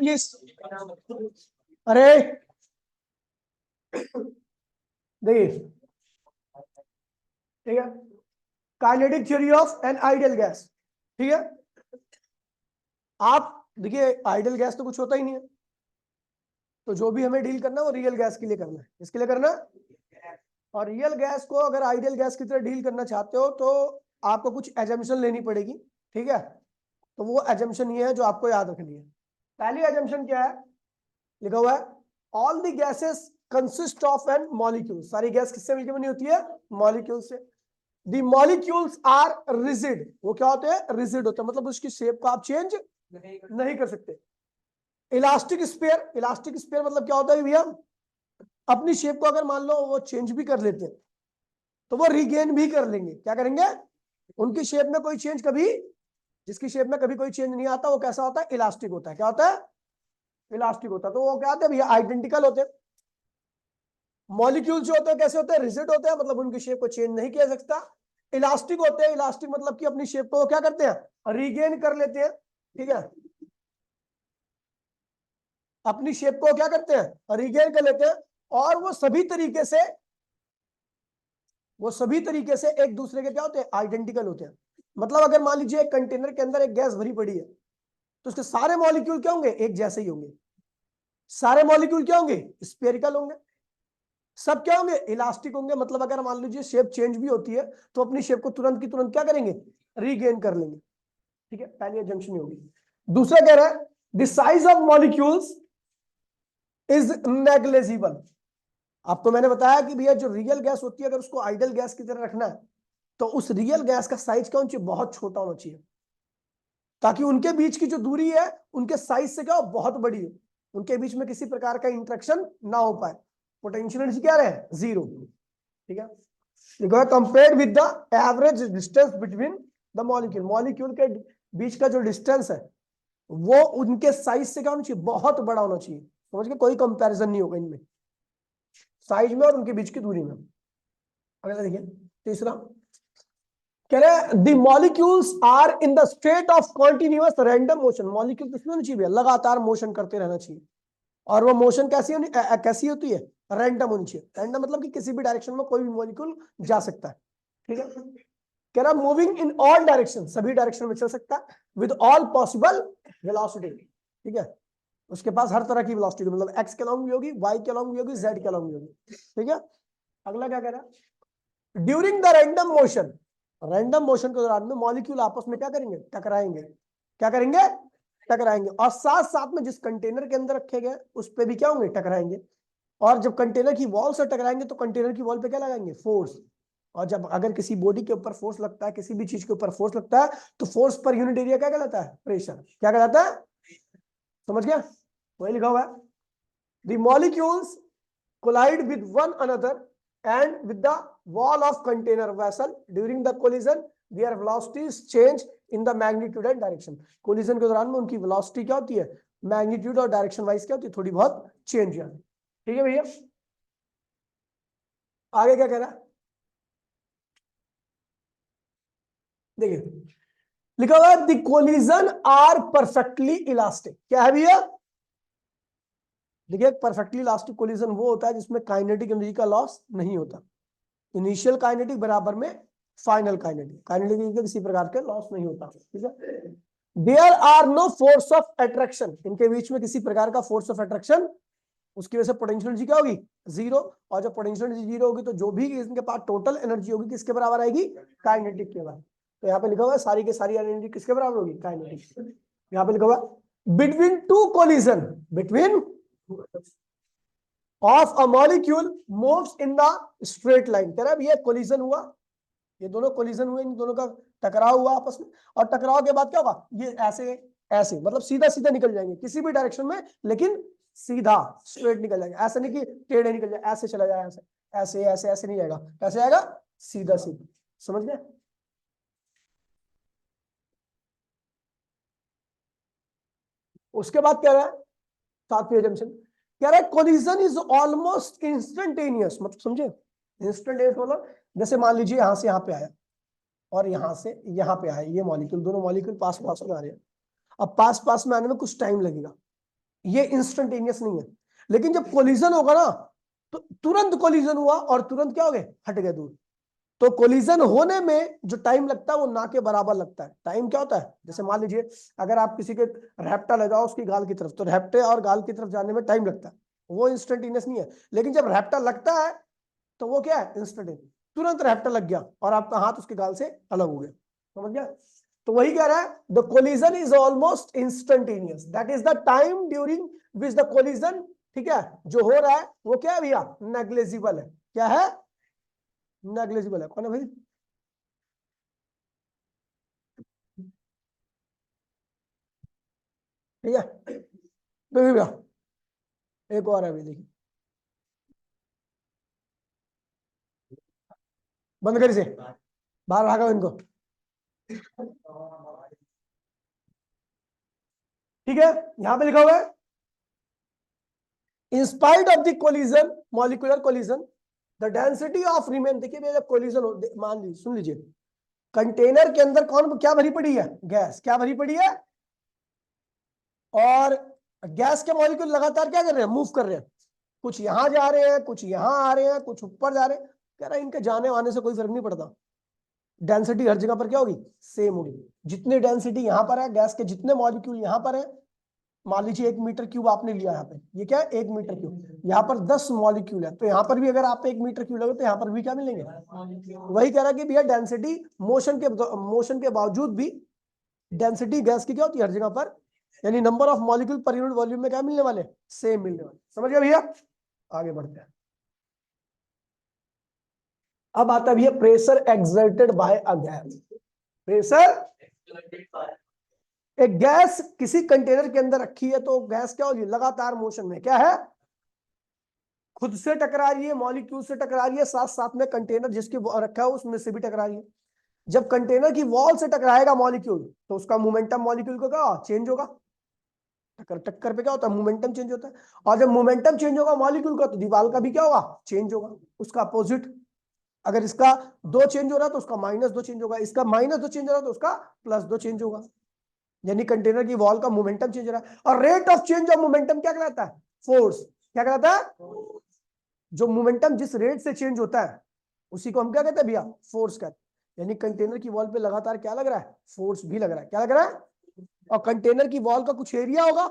ये अरे देखिए, ठीक है, kinetic theory of an ideal gas. ठीक है, आप देखिए आइडियल गैस तो कुछ होता ही नहीं है, तो जो भी हमें डील करना है वो रियल गैस के लिए करना है। इसके लिए करना है, और रियल गैस को अगर आइडियल गैस की तरह डील करना चाहते हो तो आपको कुछ एजम्पशन लेनी पड़ेगी। ठीक है, तो वो एजम्पशन ये है जो आपको याद रखनी है। पहली एजम्पशन क्या है, लिखा हुआ है all the gases consist of an molecule. सारी गैस किससे मिलकर बनी होती है? मॉलिक्यूल से। द मॉलिक्यूल्स आर रिजिड, वो क्या होते हैं? रिजिड होते हैं, मतलब उसकी शेप को आप चेंज नहीं कर सकते। इलास्टिक स्फीयर, इलास्टिक स्फीयर मतलब क्या होता है भैया? अपनी शेप को अगर मान लो वो चेंज भी कर लेते हैं तो वो रिगेन भी कर लेंगे। क्या करेंगे? उनकी शेप में कोई चेंज कभी, जिसकी शेप में कभी कोई चेंज नहीं आता वो कैसा होता है? इलास्टिक होता है। क्या होता है? इलास्टिक होता है। तो वो क्या होता है भैया? आइडेंटिकल होते हैं। मॉलिक्यूल जो होते हैं कैसे होते हैं? रिजिड होते हैं, मतलब उनकी शेप को चेंज नहीं किया जा सकता। इलास्टिक होते हैं, इलास्टिक मतलब कि अपनी शेप को क्या करते हैं? रिगेन कर लेते हैं। ठीक है, अपनी शेप को क्या करते हैं? रिगेन कर लेते हैं। और वो सभी तरीके से, वो सभी तरीके से एक दूसरे के क्या होते हैं? आइडेंटिकल होते हैं। मतलब अगर मान लीजिए एक कंटेनर के अंदर एक गैस भरी पड़ी है तो उसके सारे मॉलिक्यूल क्या होंगे? एक जैसे ही होंगे। सारे मॉलिक्यूल क्या होंगे? स्फेरिकल होंगे। सब क्या होंगे? इलास्टिक होंगे। मतलब अगर मान लीजिए शेप चेंज भी होती है तो अपनी शेप को तुरंत की तुरंत क्या करेंगे? रीगेन कर लेंगे। ठीक है, पहली एजम्पशन होगी। दूसरा कह रहा है the size of molecules is negligible. आपको मैंने बताया कि भैया जो रियल गैस होती है अगर उसको आइडियल गैस की तरह रखना है तो उस रियल गैस का साइज क्या होना चाहिए? बहुत छोटा होना चाहिए, ताकि उनके बीच की जो दूरी है उनके साइज से क्या हो? बहुत बड़ी हो, उनके बीच में किसी प्रकार का इंटरेक्शन ना हो पाए। पोटेंशियल एनर्जी क्या रहे? जीरो। ठीक है, देखो compared with the average distance between the molecule, molecule के बीच का जो डिस्टेंस है वो उनके साइज से क्या होना चाहिए? बहुत बड़ा होना चाहिए। समझ के, कोई कंपैरिजन नहीं होगा इनमें, साइज में और उनके बीच की दूरी में। अगला देखिए, तीसरा कह रहे हैं the molecules are in the state of continuous random motion. Molecule किसमें होनी चाहिए? लगातार मोशन करते रहना चाहिए। और वो मोशन कैसी होनी, कैसी होती है? रैंडम होनी चाहिए। रैंडम मतलब कि किसी भी डायरेक्शन में कोई भी मॉलिक्यूल जा सकता है। ठीक है, कह रहा मूविंग इन ऑल डायरेक्शन, सभी डायरेक्शन में चल सकता है विद ऑल पॉसिबल वेलोसिटी। ठीक है, उसके पास हर तरह की वेलोसिटी, मतलब एक्स के लॉन्ग भी होगी, वाई के लॉन्ग भी होगी, जेड के लॉन्ग भी होगी। ठीक है, अगला क्या कह रहा है? During the random motion, random motion के दौरान में मॉलिक्यूल आपस में क्या करेंगे? टकराएंगे। क्या करेंगे? टकराएंगे। और साथ साथ में जिस कंटेनर के अंदर रखे गए उस पे भी क्या होंगे? टकराएंगे। और जब कंटेनर की वॉल से टकराएंगे तो कंटेनर की वॉल पे क्या लगाएंगे? फोर्स। और जब अगर किसी बॉडी के ऊपर फोर्स लगता है, किसी भी चीज के ऊपर फोर्स लगता है तो फोर्स पर यूनिट एरिया क्या कहलाता है? प्रेशर। क्या कहलाता है? समझ गया? वही लिखा हुआ है the molecules collide with one another and with the wall of container vessel during the collision their velocities change in the magnitude and direction। collision के दौरान में उनकी velocity क्या होती है? मैग्नीट्यूड और डायरेक्शन वाइज क्या होती है? थोड़ी बहुत चेंज है। ठीक है भैया, आगे क्या कह रहा है? देखिए लिखा हुआ है the collision are perfectly elastic. क्या है भैया? देखिए परफेक्टली इलास्टिक कोलिजन वो होता है जिसमें काइनेटिक एनर्जी का लॉस नहीं होता। इनिशियल काइनेटिक बराबर में फाइनल काइनेटिक, काइनेटिक किसी प्रकार के लॉस नहीं होता। ठीक है, there are no force of attraction, इनके बीच में किसी प्रकार का फोर्स ऑफ अट्रैक्शन, उसकी वजह से पोटेंशियल एनर्जी क्या होगी? जीरो। और जब पोटेंशियल एनर्जी जीरो होगी तो जो भी इनके पास टोटल एनर्जी होगी किसके बराबर आएगी? काइनेटिक के बराबर। तो यहाँ पे लिखा हुआ है सारी की सारी एनर्जी किसके बराबर होगी? काइनेटिक। यहाँ पे लिखा हुआ between two collision, between of a molecule moves in the straight line. कह रहा है ये कोलिजन हुआ, ये दोनों कोलिजन हुए, इन दोनों का टकराव हुआ आपस में, और टकराव के बाद क्या होगा? ये ऐसे ऐसे मतलब सीधा सीधा निकल जाएंगे किसी भी डायरेक्शन में, लेकिन सीधा स्ट्रेट निकल जाएंगे। ऐसे नहीं कि टेढ़े निकल जाए, ऐसे चला जाए, ऐसे ऐसे ऐसे ऐसे नहीं जाएगा। कैसे आएगा? सीधा सीधा। समझ गए? उसके बाद क्या रहा है? सातवीं एजम्पशन कह रहा है कोलिजन इज ऑलमोस्ट इंस्टेंटेनियस। मतलब समझे? इंस्टेंटेनियस मतलब जैसे मान लीजिए यहां से यहां पे आया और यहां से यहां पे आया, ये मॉलिक्यूल, दोनों मॉलिक्यूल पास पास में आ रहे हैं। अब पास पास में आने में कुछ टाइम लगेगा, ये इंस्टेंटेनियस नहीं है। लेकिन जब कोलिजन होगा ना तो तुरंत कोलिजन हुआ और तुरंत क्या हो गए, हट गए दूर। तो कोलिजन होने में जो टाइम लगता है वो ना के बराबर लगता है। टाइम क्या होता है, जैसे मान लीजिए अगर आप किसी के रैप्टा ले जाओ उसकी गाल की तरफ, तो रैप्टे और गाल की तरफ जाने में टाइम लगता है, वो इंस्टेंटेनियस नहीं है। लेकिन जब रैप्टा लगता है तो वो क्या है, इंस्टेंटेनियस, तुरंत रैप्टा लग गया और आपका हाथ उसके गाल से अलग हो गया, समझ गया। तो वही कह रहा है, the collision is almost instantaneous, that is the time during which the collision, ठीक है, जो हो रहा है वो क्या है भैया, नेग्लिजिबल है। क्या है, नेग्लिजिबल है। कौन है भाई, ठीक है। देखिए भैया, एक और है, अभी देखिए, बंद करिए से, बाहर भागा इनको, ठीक है। यहां पे लिखा हुआ है, in spite of the collision, molecular collision, the density of remain, देखिए भैया जब कोलिजन हो, मान लीजिए, सुन लीजिए, कंटेनर के अंदर कौन क्या भरी पड़ी है, गैस, क्या भरी पड़ी है, और गैस के मॉलिक्यूल लगातार क्या कर रहे हैं, मूव कर रहे हैं, कुछ यहां जा रहे हैं, कुछ यहां आ रहे हैं, कुछ ऊपर जा रहे हैं। कह रहा है इनके जाने आने से कोई फर्क नहीं पड़ता, डेंसिटी हर जगह पर क्या होगी, सेम होगी। जितनी डेंसिटी यहां पर है गैस के, जितने मॉलिक्यूल यहां पर है, मान लीजिए 1 मीटर क्यूब आपने लिया, यहाँ पे ये क्या है, 1 मीटर क्यूब, यहाँ पर 10 मॉलिक्यूल है, तो यहाँ पर भी अगर आप 1 मीटर क्यूब लगे तो यहाँ पर भी क्या मिलेंगे, वही कह रहा है कि भैया डेंसिटी मोशन के बावजूद भी डेंसिटी गैस की क्या होती है हर जगह पर, यानी number of molecule per unit volume में क्या मिलने वाले, सेम मिलने वाले। समझ गया भैया, आगे बढ़ते हैं। अब आता है भैया pressure exerted bye a gas. Pressure, एक गैस किसी कंटेनर के अंदर रखी है तो गैस क्या होगी, लगातार मोशन में, क्या है, खुद से टकरा रही है, मॉलिक्यूल से टकरा रही है, साथ साथ में कंटेनर जिसके रखा है उसमें से भी टकरा रही है। जब कंटेनर की वॉल से टकराएगा मॉलिक्यूल तो उसका मोमेंटम मॉलिक्यूल को क्या चेंज होगा, टक्कर टक्कर पे क्या होता है, मोमेंटम चेंज होता है। और जब मोमेंटम चेंज होगा मॉलिक्यूल का तो दीवार का भी क्या होगा, चेंज होगा, उसका अपोजिट। अगर इसका 2 चेंज हो रहा है तो उसका -2 चेंज होगा, इसका -2 चेंज हो रहा है तो उसका +2 चेंज होगा। यानी कंटेनर की वॉल का मोमेंटम चेंज हो रहा है। और rate of change of momentum क्या कहलाता है, फोर्स। क्या कहलाता है, जो मोमेंटम जिस रेट से चेंज होता है उसी को हम क्या कहते हैं भैया, फोर्स कहते हैं। यानी कंटेनर की वॉल पे लगातार क्या लग रहा है, फोर्स भी लग रहा है। क्या लग रहा है, और कंटेनर की वॉल का कुछ एरिया होगा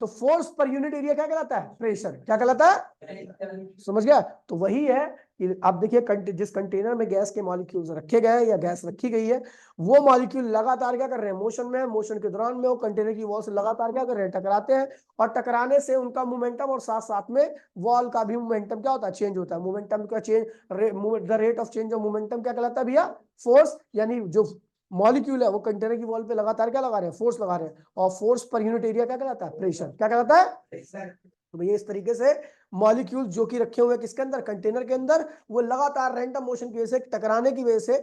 तो फोर्स पर यूनिट एरिया क्या कहलाता है, प्रेशर। क्या कहलाता है, समझ गया। तो वही है कि आप देखिए जिस कंटेनर में गैस के मॉलिक्यूल्स रखे गए हैं या गैस रखी गई है, वो मॉलिक्यूल लगातार क्या कर रहे हैं, मोशन में, मोशन के दौरान में वो कंटेनर की वॉल से लगातार क्या कर रहे हैं, टकराते हैं। और टकराने से उनका मोमेंटम और साथ साथ में वॉल का भी मोमेंटम क्या होता है, चेंज होता है। मोमेंटम का change, the rate of change of momentum क्या कहलाता है भैया, फोर्स। यानी जो मॉलिक्यूल है वो कंटेनर की वॉल पे लगातार क्या लगा रहे हैं, फोर्स लगा रहे हैं। और फोर्स पर यूनिट एरिया क्या कहलाता है, प्रेशर। क्या कहलाता है, तो भैया इस तरीके से मॉलिक्यूल जो कि रखे हुए हैं किसके अंदर, कंटेनर के अंदर, वो लगातार रैंडम मोशन की वजह से, टकराने की वजह से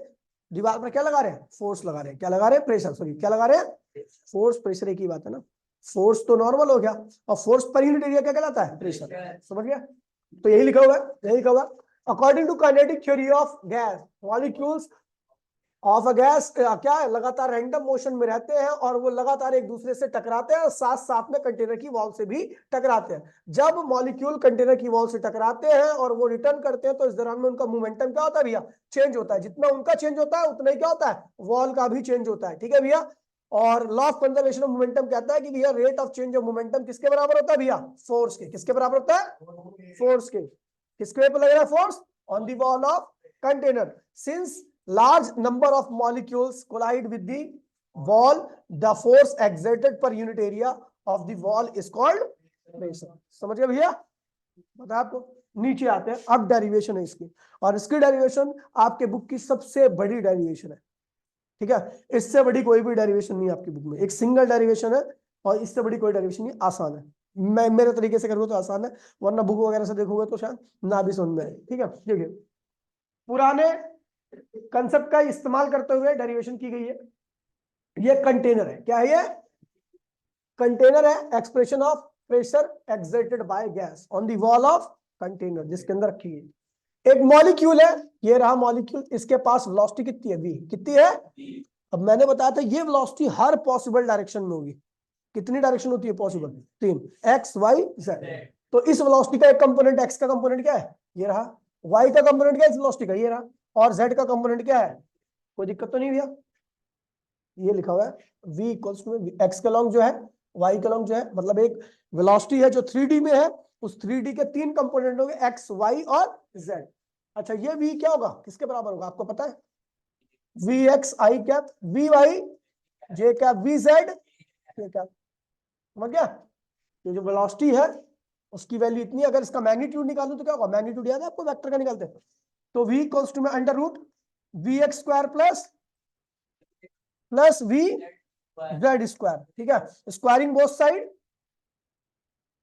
दीवार पर क्या लगा रहे हैं, फोर्स लगा रहे हैं। क्या लगा रहे हैं, प्रेशर, सॉरी क्या लगा रहे हैं, फोर्स प्रेशर एक ही बात है ना। फोर्स तो नॉर्मल हो गया और फोर्स पर यूनिट एरिया क्या कहलाता है, प्रेशर। समझ गया। तो यही लिखा हुआ है, यही लिखा हुआ है, according to kinetic theory of gas, molecules of a gas क्या है, लगातार रैंडम मोशन में रहते हैं और वो लगातार एक दूसरे से टकराते हैं और साथ साथ में कंटेनर की वॉल से भी टकराते हैं। जब मॉलिक्यूल कंटेनर की वॉल से टकराते हैं और वो रिटर्न करते हैं तो इस दौरान में उनका मोमेंटम क्या होता है भैया, चेंज होता है। जितना उनका चेंज होता है उतना ही क्या होता है, वॉल का भी चेंज होता है। ठीक है भैया। और law of conservation of momentum कहता है कि भैया rate of change of momentum किसके बराबर होता है भैया, फोर्स के। किसके बराबर होता है, फोर्स के। किसके ऊपर लग रहा है force, on the wall of container. Since large number of molecules collide with the wall, the force exerted per unit area of the wall is called pressure। समझ गए भैया, बता आपको। नीचे आते हैं, अब डेरिवेशन है इसकी, और इसकी डेरिवेशन आपके बुक की सबसे बड़ी डेरिवेशन है। ठीक है, इससे बड़ी कोई भी डेरिवेशन नहीं है आपकी बुक में, एक सिंगल डेरिवेशन है और इससे बड़ी कोई डेरिवेशन नहीं। आसान है, मैं मेरे तरीके से करूँगा तो आसान है, वरना बुक वगैरह से देखोगे तो शायद ना भी समझ में आए। ठीक है, देखिए पुराने कंसेप्ट का इस्तेमाल करते हुए डेरिवेशन की गई है। ये कंटेनर है, क्या है ये, कंटेनर है, expression of pressure exerted by gas on the wall of container जिसके अंदर रखी गई। एक मॉलिक्यूल है, ये रहा मॉलिक्यूल, इसके पास वेलोसिटी कितनी है, v। कितनी है, अब मैंने बताया था ये वेलोसिटी हर पॉसिबल डायरेक्शन में होगी। कितनी डायरेक्शन होती है पॉसिबल? 3, x Y Z. तो इस वेलोसिटी का एक कंपोनेंट एक्स का कंपोनेंट क्या है? ये रहा। वाई का कंपोनेंट क्या है इस वेलोसिटी का? ये रहा। और जेड का कंपोनेंट क्या है? कोई दिक्कत तो नहीं भैया? ये लिखा हुआ है v इक्वल्स टू एक्स का लॉन्ग जो है, y का लॉन्ग जो है, मतलब एक वेलोसिटी है जो 3D में है, उस 3D के 3 कंपोनेंट होंगे x, y और z। अच्छा ये v क्या होगा? किसके बराबर होगा आपको पता है? v x i cap, v y j cap, v z k cap. समझ गया? ये जो वेलोसिटी है उसकी वैल्यू इतनी, अगर इसका मैग्नीट्यूड निकालूं तो क्या होगा? मैग्नीट्यूड याद है आपको वेक्टर का निकालते हैं? तो v इक्वल्स टू में under root v x square plus v z square. ठीक है, स्क्वायरिंग बोथ साइड,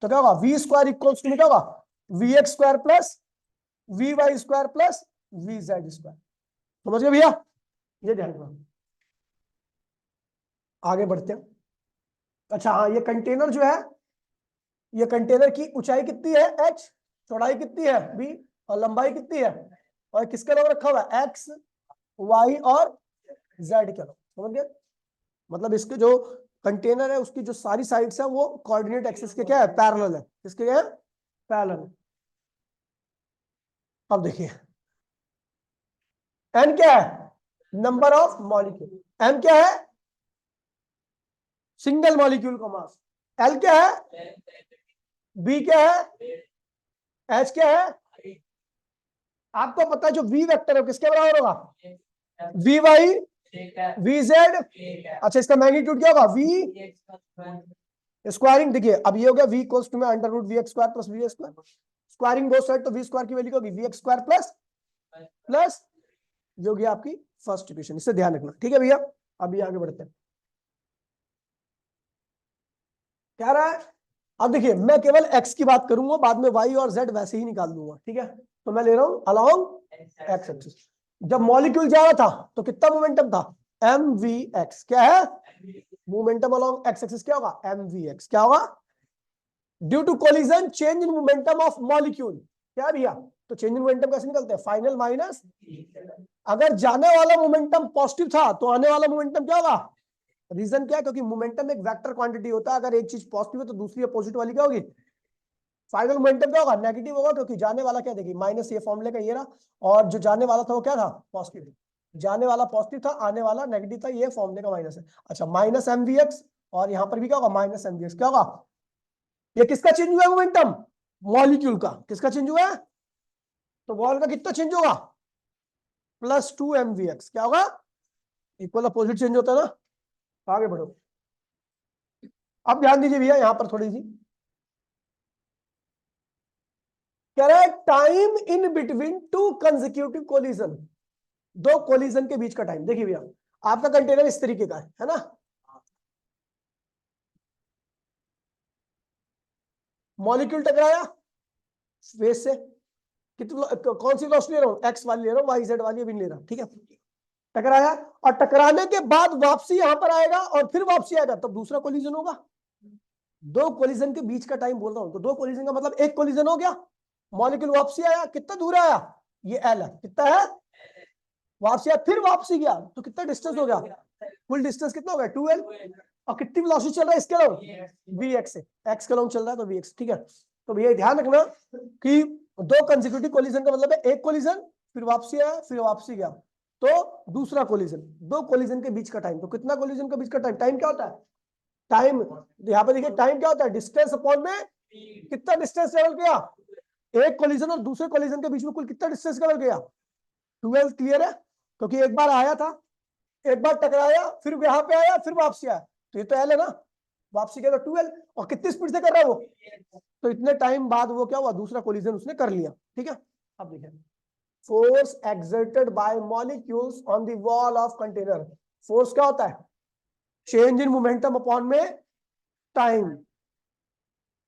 तो क्या होगा? वी स्क्वायर इक्वल्स टू क्या होगा? V x square plus v y square plus v z square. समझ गए भैया? ये ध्यान रखना। आगे बढ़ते हैं। अच्छा हाँ, ये कंटेनर जो है, ये कंटेनर की ऊंचाई कितनी है? h, चौड़ाई कितनी है? b, और लंबाई कितनी है? और किसके नाम रखा हुआ है? x, y और z के नाम। समझ गए? मतलब इसके जो कंटेनर है उसकी जो सारी साइड्स है वो कोऑर्डिनेट एक्सिस के क्या है? पैरेलल है। किसके है? पैरेलल। अब देखिए n क्या है? Number of molecule. m क्या है? सिंगल मॉलिक्यूल का मास। l क्या है? b क्या है? h क्या है? आपको पता है जो v वेक्टर है किसके बराबर होगा? V y v z. अच्छा इसका मैग्नीट्यूड क्या होगा? v squaring. देखिए अब ये हो गया v इक्वल्स टू में under root v x square plus v square. Squaring both side, तो v स्क्वायर की वैल्यू होगी वी एक्स स्क्वायर प्लस ये हो गया आपकी फर्स्ट इक्वेशन। इससे ध्यान रखना। ठीक है भैया? अभी आगे बढ़ते हैं। क्या रहा है? अब देखिए मैं केवल x की बात करूंगा, बाद में y और z वैसे ही निकाल दूंगा। ठीक है, तो मैं ले रहा हूं अलोंग एक्स एक्सिस। जब मॉलिक्यूल जा रहा था तो कितना मोमेंटम था? mvx। क्या है? मोमेंटम अलोंग एक्स एक्सिस क्या होगा? mvx। क्या होगा? Due to collision change in momentum of molecule. क्या भैया? तो चेंज इन मोमेंटम कैसे निकलते हैं? फाइनल माइनस, अगर जाने वाला मोमेंटम पॉजिटिव था तो आने वाला मोमेंटम क्या होगा? रीजन क्या है? क्योंकि मोमेंटम एक वेक्टर क्वांटिटी होता है, अगर एक चीज पॉजिटिव है तो दूसरी अपोजिट वाली क्या होगी? फाइनल मोमेंटम क्या होगा? नेगेटिव होगा, क्योंकि जाने वाला क्या देखिए माइनस ये फॉर्मूले का ये रहा, और जो जाने वाला था वो क्या था? पॉजिटिव। जाने वाला पॉजिटिव था, आने वाला नेगेटिव था, ये फॉर्मूले का माइनस है। अच्छा माइनस mvx, और यहां पर भी क्या होगा? Minus mvx। क्या होगा? ये किसका चेंज हुआ है मोमेंटम? मॉलिक्यूल का। किसका चेंज हुआ है? तो वॉल का कितना चेंज होगा? +2mvx। क्या होगा? इक्वल अपोजिट चेंज होता है ना। आगे बढ़ो। अब ध्यान दीजिए भैया यहां पर थोड़ी सी कह रहा है time in between two consecutive collision. दो कोलिजन के बीच का टाइम। देखिए भैया आपका कंटेनर इस तरीके का है ना? मॉलिक्यूल टकराया फेस से, कितनी कौन सी वेलोसिटी ले रहा हूं? एक्स वाली ले रहा हूं, वाई जेड वाली अभी नहीं ले रहा। ठीक है, टकराया, और टकराने के बाद वापसी यहां पर आएगा और फिर वापसी आएगा, तब दूसरा कोलिजन होगा। दो कोलिजन के बीच का टाइम बोल रहा हूं, तो दो कोलिजन का मतलब एक कोलिजन हो गया, मॉलिक्यूल वापसी आया, कितना दूर आया? ये एल है। कितना है? वापसी आया, फिर वापसी गया, तो कितना डिस्टेंस हो गया? कुल डिस्टेंस कितना हो गया? 2l। और कितनी वेलोसिटी चल रहा है इसके अलावा? vx से, x के अलावा चल रहा है तो vx। ठीक है, तो भैया ध्यान रखना कि दो कंसेक्यूटिव कोलिजन का मतलब है एक कोलिजन फिर वापसी आया फिर वापसी गया, तो दूसरा कोलिजन। दो कोलिजन के बीच का टाइम, तो कितना कोलिजन के बीच का टाइम? टाइम क्या होता है? टाइम यहाँ पे देखिए टाइम क्या होता है? डिस्टेंस अपॉन में कितना डिस्टेंस ट्रेवल किया। एक कोलिजन और दूसरे कोलिजन के बीच में कुल कितना डिस्टेंस ट्रेवल किया? 12। क्लियर है? क्योंकि एक बार आया था, एक बार टकराया, फिर यहाँ पे आया, फिर वापसी आया, तो ये तो एल है ना, वापसी के तो 12। और कितनी स्पीड से कर रहा है वो? तो इतने टाइम बाद वो क्या हुआ? दूसरा कोलिजन उसने कर लिया। ठीक है, अब देखिए force exerted by molecules on the wall of container. Force क्या होता है? चेंज इन मोमेंटम अपॉन में टाइम।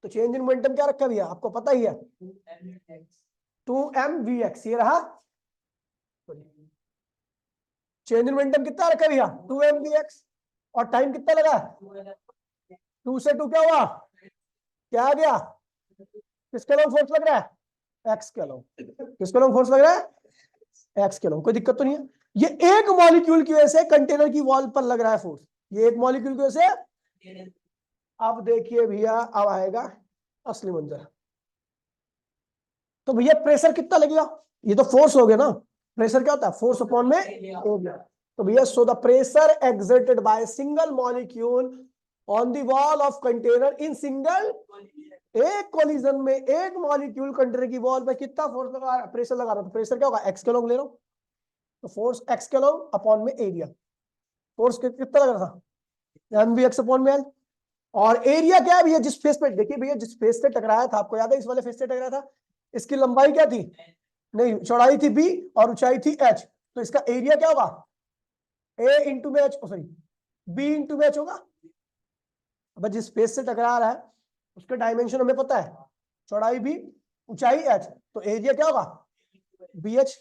तो चेंज इन मोमेंटम क्या रखा भैया? आपको पता ही है 2mvx। ये रहा चेंज इन मोमेंटम। कितना रखा भैया? 2mvx। और टाइम कितना लगा? 2 से 2 क्या हुआ? क्या आ गया? किसके अलावा फोर्स लग रहा है? एक्स के अलावा। किसके अलावा फोर्स लग रहा है? एक्स के अलावा। कोई दिक्कत तो नहीं है? ये एक मॉलिक्यूल की वजह से कंटेनर की वॉल पर लग रहा है फोर्स, ये एक मॉलिक्यूल की वजह से अब देखिए भैया, अब आएगा असली मंजर। तो भैया प्रेशर कितना लगेगा, ये तो फोर्स हो गया ना, प्रेशर क्या होता है, फोर्स अपॉन में एरिया। तो भैया so the pressure exerted by single molecule on the wall of container in single, एक कोलिजन में एक मॉलिक्यूल कंटेनर की वॉल पे कितना फोर्स लगा रहा है, प्रेशर लगा रहा है, तो प्रेशर क्या होगा, एक्स के लॉन्ग ले लो, तो फोर्स एक्स के लॉन्ग अपॉन में एरिया, फोर्स कितना लग रहा था, एम बी एक्स अपॉन में एल। और एरिया क्या है भैया, जिस फेस पे, देखिए भैया जिस फेस से टकराया था, आपको याद है इस वाले फेस से टकराया था, इसकी लंबाई क्या थी, नहीं चौड़ाई थी बी और ऊंचाई थी एच, तो इसका एरिया क्या होगा, ए इंटू में एच, सॉरी बी इंटू में एच होगा। अब जिस फेस से टकरा रहा है उसके डायमेंशन हमें पता है, चौड़ाई बी ऊंचाई एच, तो एरिया क्या होगा बी एच।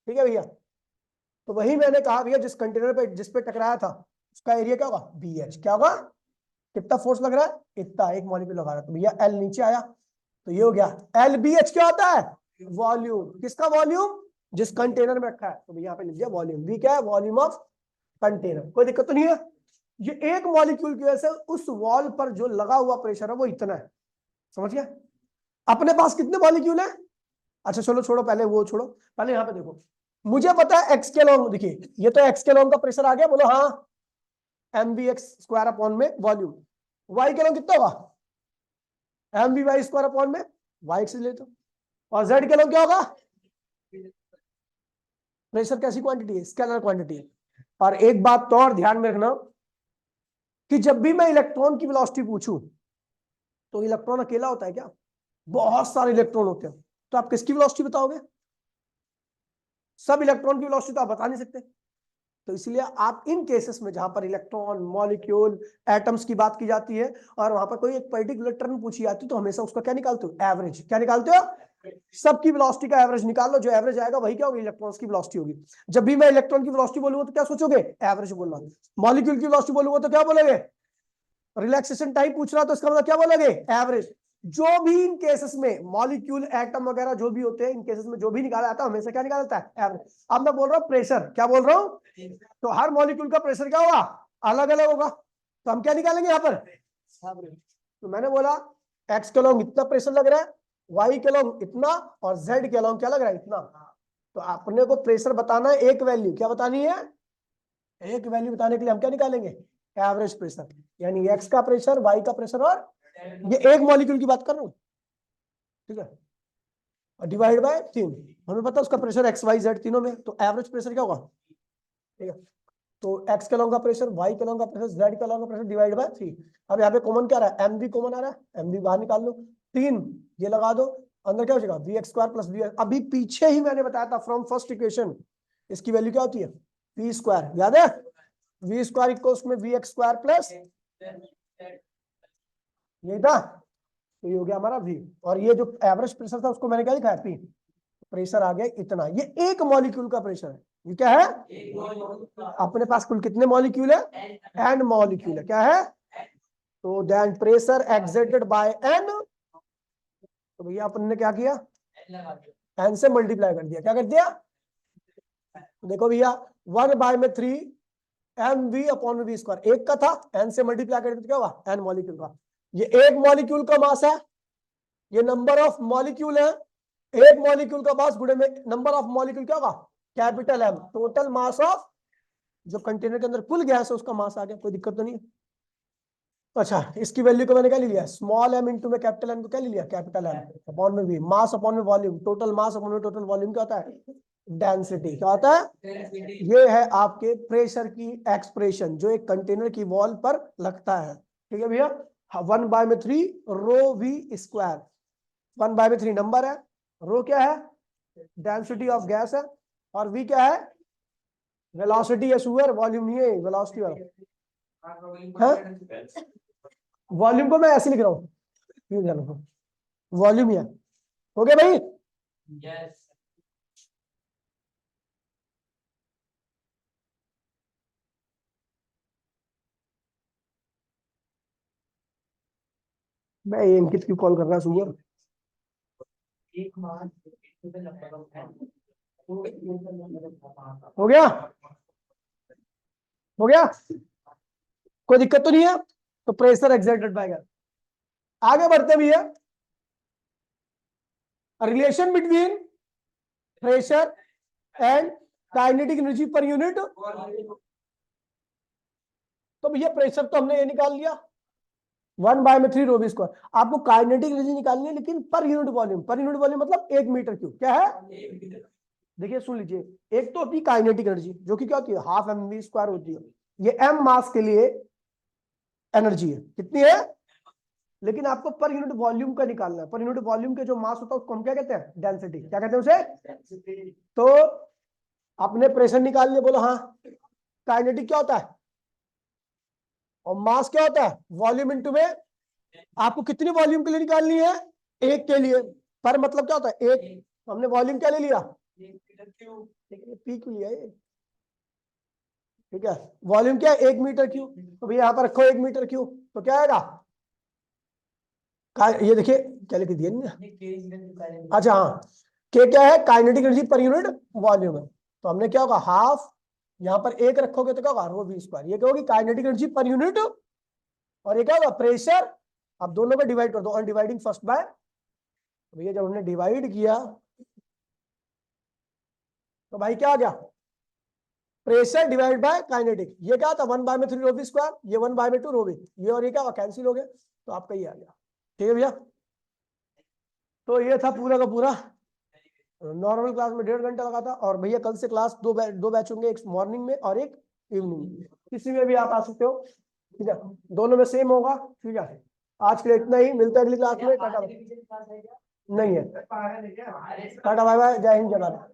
ठीक है भैया, तो वही मैंने कहा भैया जिस कंटेनर पे जिस पे टकराया था उसका एरिया क्या होगा बी एच, क्या होगा, कितना फोर्स लग रहा है, इतना एक मॉलिक्यूल लगा रहा है, तो भैया एल नीचे आया, तो ये हो गया एल बी एच, क्या होता है वॉल्यूम, किसका वॉल्यूम, जिस कंटेनर में रखा है, तो भैया यहाँ पे लिख दिया वॉल्यूम, वी क्या है वॉल्यूम ऑफ कंटेनर, कोई दिक्कत तो नहीं है। ये एक मॉलिक्यूल की वजह से उस वॉल पर जो लगा हुआ प्रेशर है वो इतना है, समझ गया। अपने पास कितने मॉलिक्यूल है, अच्छा चलो छोड़ो, पहले वो छोड़ो, पहले यहाँ पे देखो, मुझे पता है एक्स के लॉन्ग, देखिए ये तो एक्स के लॉन्ग का प्रेशर आ गया, बोलो हाँ, m b x square upon में वॉल्यूम, वाई के लॉन्ग कितना होगा, m b y square upon में वाई एक्स ले तो, और जेड के लॉन्ग क्या होगा, प्रेशर कैसी क्वांटिटी है, स्केलर क्वांटिटी है। और एक बात तो और ध्यान में रखना कि जब भी मैं इलेक्ट्रॉन की वेलोसिटी पूछूं तो इलेक्ट्रॉन अकेला होता है क्या, बहुत सारे इलेक्ट्रॉन होते हैं, तो आप किसकी वेलोसिटी बताओगे, सब इलेक्ट्रॉन की वेलोसिटी तो आप बता नहीं सकते। तो इसलिए आप इन केसेस में जहां पर इलेक्ट्रॉन मॉलिक्यूल एटम्स की बात की जाती है और वहां पर कोई एक पर्टिकुलर टर्म पूछी जाती है, तो हमेशा उसका क्या निकालते हो, एवरेज, क्या निकालते हो, सबकी वेलोसिटी का एवरेज निकाल लो, जो एवरेज आएगा वही क्या होगी, इलेक्ट्रॉन्स की वेलोसिटी होगी। जब भी मैं इलेक्ट्रॉन की वेलोसिटी बोलूंगा तो क्या सोचोगे, एवरेज बोलना, मॉलिक्यूल की वेलोसिटी बोलूंगा तो क्या बोलोगे, रिलैक्सेशन टाइम पूछ रहा तो इसका मतलब क्या बोलोगे, एवरेज। जो भी इन केसेस में मॉलिक्यूल एटम वगैरह जो भी होते हैं, इन केसेस में जो भी निकाला जाता है हमेशा क्या निकालता है, एवरेज। अब मैं बोल रहा हूँ प्रेशर, क्या बोल रहा हूँ, तो हर मॉलिक्यूल का प्रेशर क्या होगा, अलग अलग होगा, तो हम क्या निकालेंगे यहाँ पर एवरेज। तो मैंने बोला एक्स के लॉन्ग इतना प्रेशर लग रहा है, वाई के लॉन्ग इतना, और जेड के लॉन्ग क्या लग रहा है इतना। तो अपने को प्रेशर बताना है, एक वैल्यू क्या बतानी है, एक वैल्यू बताने के लिए हम क्या निकालेंगे, एवरेज प्रेशर, यानी एक्स का प्रेशर, वाई का प्रेशर, और ये एक मॉलिक्यूल की बात कर रहा हूं, ठीक है, और डिवाइड बाय 3, हमें पता है उसका प्रेशर एक्स वाई जेड तीनों में, तो एवरेज प्रेशर क्या होगा, ठीक है। तो एक्स के लॉन्ग का प्रेशर, वाई के लॉन्ग का प्रेशर, जेड के लॉन्ग का प्रेशर डिवाइड बाय 3। अब यहाँ पे कॉमन क्या रहा है, एम वी कॉमन आ रहा है, एम वी बाहर निकाल लो, 3 ये लगा दो, अंदर क्या हो जाएगा v x square plus v, अभी पीछे ही मैंने बताया था फ्रॉम फर्स्ट इक्वेशन, इसकी वैल्यू क्या होती है वी स्क्वायर, याद है, वी स्क्वायर इक्वल्स में वी एक्स स्क्वायर प्लस, यही था, तो ये हो गया हमारा वी, और ये जो एवरेज प्रेशर था उसको मैंने क्या लिखा है पी, प्रेशर आ गया इतना, ये एक मॉलिक्यूल का प्रेशर है, ये क्या है, अपने पास कुल कितने मॉलिक्यूल है, एन मॉलिक्यूल है, क्या है, तो then pressure exerted by N, तो भैया अपन ने क्या किया, एन से मल्टीप्लाई कर दिया, क्या कर दिया, देखो भैया 1/3 m v upon v square, एक का था, एन से मल्टीप्लाई कर दिया क्या हुआ, एन मॉलिक्यूल का, ये एक मॉलिक्यूल का मास है, ये नंबर ऑफ मॉलिक्यूल है, एक मॉलिक्यूल का मास गुणे में नंबर ऑफ मॉलिक्यूल क्या होगा, capital M, total mass of जो कंटेनर के अंदर कुल गैस है उसका मास आ गया, कोई दिक्कत तो नहीं है। अच्छा इसकी वैल्यू को मैंने क्या ले लिया, स्मॉल एम इंटू में कैपिटल एम को क्या ले लिया, कैपिटल एम अपॉन में वी, मास अपॉन में वॉल्यूम, टोटल मास अपॉन में टोटल वॉल्यूम क्या होता है, डेंसिटी, क्या होता है, ये है आपके प्रेशर की एक्सप्रेशन जो एक कंटेनर की वॉल पर लगता है, ठीक है भैया। 1/3 रो वी स्क्वायर, 1/3 नंबर है, रो क्या है डेंसिटी ऑफ गैस है, और वी क्या है वेलोसिटी है, सुअर वॉल्यूम नहीं है, वेलोसिटी वाला है, वॉल्यूम को मैं ऐसे लिख रहा हूँ, वॉल्यूम ही है, हो गया भाई, yes. मैं ये अंकित क्यों कॉल कर रहा है सुअर, हो गया, हो गया, कोई दिक्कत तो नहीं है। तो प्रेशर एक्सर्टेड बाय गैस। आगे बढ़ते भैया, relation between pressure and kinetic energy per unit. तो भैया प्रेशर तो हमने ये निकाल लिया 1/3 ρv स्क्वायर। आपको काइनेटिक एनर्जी निकालनी है लेकिन per unit volume. Per unit volume मतलब 1 मीटर क्यूब। क्या है? देखिए सुन लीजिए, एक तो होती है काइनेटिक एनर्जी जो कि क्या होती है, ½ mv स्क्वायर होती है। ये m मास के लिए एनर्जी है, कितनी है? लेकिन आपको पर यूनिट वॉल्यूम का निकालना है। पर यूनिट वॉल्यूम के जो मास होता है उसको हम क्या कहते हैं? डेंसिटी। क्या कहते हैं उसे? तो आपने प्रेशर निकाल लिया, बोलो हाँ। काइनेटिक क्या होता है और मास क्या होता है? वॉल्यूम इनटू में। आपको कितनी वॉल्यूम के लिए निकालनी है? एक के लिए। पर मतलब क्या होता है? एक। हमने वॉल्यूम क्या ले लिया? पी क्यू लिया ये, ठीक है। वॉल्यूम क्या है? 1 मीटर क्यूब। तो भैया यहाँ पर रखो 1 मीटर क्यूब, तो क्या आएगा? ये देखिए क्या लिख दिया नहीं? अच्छा हाँ, के क्या है? Kinetic energy per unit volume है। तो हमने क्या होगा, हाफ, यहाँ पर 1 रखोगे तो क्या होगा? रो वी स्क्वायर। ये क्या होगी? Kinetic energy per unit. और ये क्या होगा? प्रेशर। अब दोनों में डिवाइड कर दो, ऑन डिवाइडिंग फर्स्ट बाय। भैया जब हमने डिवाइड किया तो भाई क्या आ गया? Pressure divide by kinetic. ये क्या था? 1/3 ρv स्क्वायर, ये 1/2 ρv, ये और ये क्या कैंसिल हो गया, तो आपका ये आ गया। ठीक है भैया, तो ये था पूरा का पूरा। नॉर्मल क्लास में 1.5 घंटा लगा था। और भैया कल से क्लास दो बैच होंगे, एक मॉर्निंग में और एक इवनिंग में। किसी में भी आप आ सकते हो, ठीक है, दोनों में सेम होगा। ठीक है, आज के लिए इतना ही, मिलता है अगली क्लास में। टाटा, नहीं है। टाटा बाय बाय, जय हिंद, जय भारत।